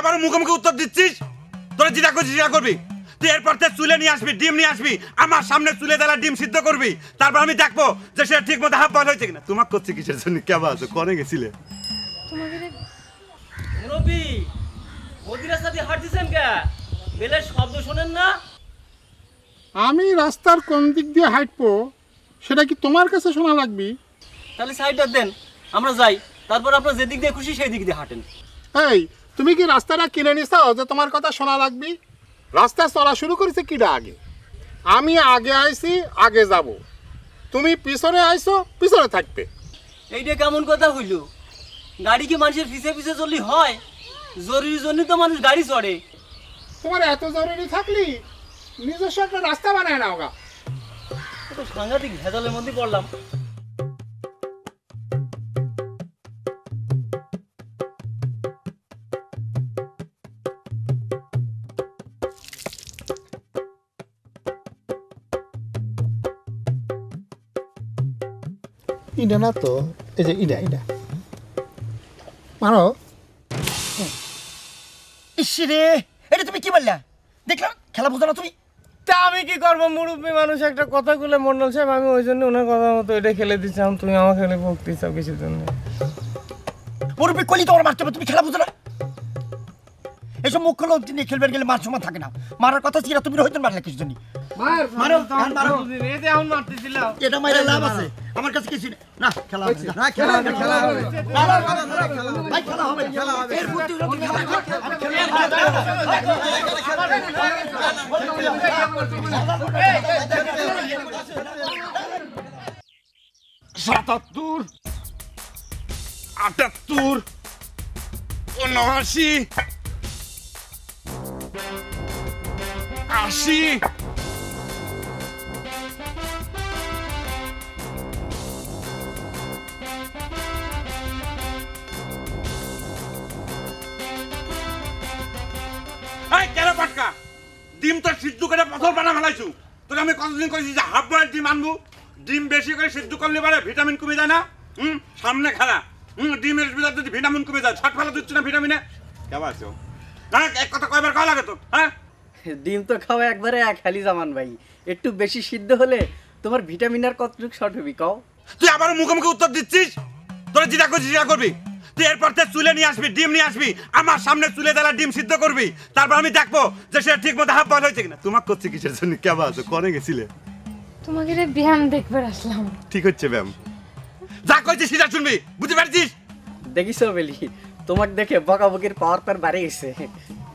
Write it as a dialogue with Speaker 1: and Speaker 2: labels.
Speaker 1: আবার মুখোমুখি উত্তর দিচ্ছিস? তোরা যেটা করছিস সেটা করবি। তুই এরপর থেকে চুলে নিয়ে আসবি, ডিম নিয়ে আসবি, আমার সামনে চুলে দেলা ডিম সিদ্ধ করবি। তারপর আমি দেখবো যে সেটা ঠিক মতো হাফ বয়েল হয়েছে কিনা। তোমাকে করছে কিসের জন্য? কেমন আছো? কনে গেছিলে?
Speaker 2: তোমাকে
Speaker 3: মুরব্বি মদিরা সাথে হাঁটতেছেন কে? বেলের শব্দ শোনেন না?
Speaker 4: আমি রাস্তার কোন দিক দিয়ে হাঁটবো সেটা কি তোমার কাছে শোনা লাগবে?
Speaker 3: তাহলে সাইডটা দেন, আমরা যাই। তারপর আপনার যেদিক দিয়ে খুশি সেই দিক দিয়ে হাঁটেন।
Speaker 4: এই তুমি কি রাস্তাটা কিনে নিছো যে তোমার কথা শোনা লাগবে? রাস্তা চলা শুরু করেছে কিডা আগে? আমি আগে আইছি, আগে যাব। তুমি পিছনে আইছো, পিছনে থাকবে।
Speaker 3: এইটা কেমন কথা হইল? গাড়ি কি মানুষের পিছে পিছে চললি হয়? জরুরি জন্য তো মানুষ গাড়ি চড়ে।
Speaker 4: তোমার এত জরুরি থাকলি নিজস্ব একটা রাস্তা বানায় নাও গা।
Speaker 3: তো সাংঘাতিক ভেজালের মধ্যে পড়লাম।
Speaker 4: ইডা না তো, এই যে ইডা ইডা মারো।
Speaker 5: ইসরে, এটা তুমি কি বললা? দেখলাম খেলা বুঝো না তুমি?
Speaker 6: তা আমি কি করবো, মুরব্বী মানুষ একটা কথা বলে মন্ডল সাহেব, আমি ওই জন্য ওনার কথা মতো এটা খেলে দিচ্ছিলাম। তুমি আমার খেলে ভক্তি চাও কিছুর জন্য?
Speaker 5: মুরব্বী কলি তোমার মারতে হবে, তুমি খেলা বুঝো না? এসব মুখ্য লোক নিয়ে খেলবে গেলে মার সময় থাকে না। মারার কথা ছিল, তুমি হয়তো মারলে কিছু জন্য। মারো, মারো।
Speaker 6: এতে এখন মারতেছিলাম।
Speaker 5: এটা মাইরা লাভ আছে, আমার কাছে কিছু নেই। না খেলা হবে না, খেলা হবে, খেলা হবে, ভাই খেলা হবে, খেলা হবে। এর বুদ্ধি হলো তুমি খেলা হবে। আমি খেলা
Speaker 1: ৭৭, ৭৮, ৭৯, ৮০। এই কেন পাটকা? ডিম তো সিদ্ধ করে পথর বানা ফেলাইছু। তোকে আমি কতদিন কইছি যে হাফ বয়েল ডিম আনবো। ডিম বেশি করে সিদ্ধ করলে পারে ভিটামিন কমে যায় না? সামনে খেলা। ডিমের ভিতর যদি ভিটামিন কমে যায়, ছট ফেলা দিচ্ছ না ভিটামিনে। কেমন আছো? হ্যাঁ, এক কথা কয়বার কয় লাগে তো? হ্যাঁ,
Speaker 7: ডিম তো খাওয়া একবারে এক হালি জামান ভাই। একটু বেশি সিদ্ধ হলে তোমার ভিটামিন আর কতটুকু শর্ট হবি কও?
Speaker 1: তুই আবার মুখোমুখি উত্তর দিচ্ছিস? তোরা যেটা করছিস সেটা করবি। তুই এরপর থেকে চুলে নিয়ে আসবি, ডিম নিয়ে আসবি, আমার সামনে চুলে দেলা ডিম সিদ্ধ করবি। তারপর আমি দেখবো যে সেটা ঠিক মতো হাফ বয়েল হয়েছে কিনা। তোমাকে করছে কিসের জন্য? কেমন আছো? কনে গেছিলে?
Speaker 2: তোমাকে ব্যায়াম দেখবার আসলাম।
Speaker 1: ঠিক হচ্ছে ব্যায়াম। যা কইছিস সেটা শুনবি, বুঝতে পারছিস?
Speaker 7: দেখিস বেলি, তোমাকে দেখে বকাবকির পাওয়ার পার বাড়ে গেছে।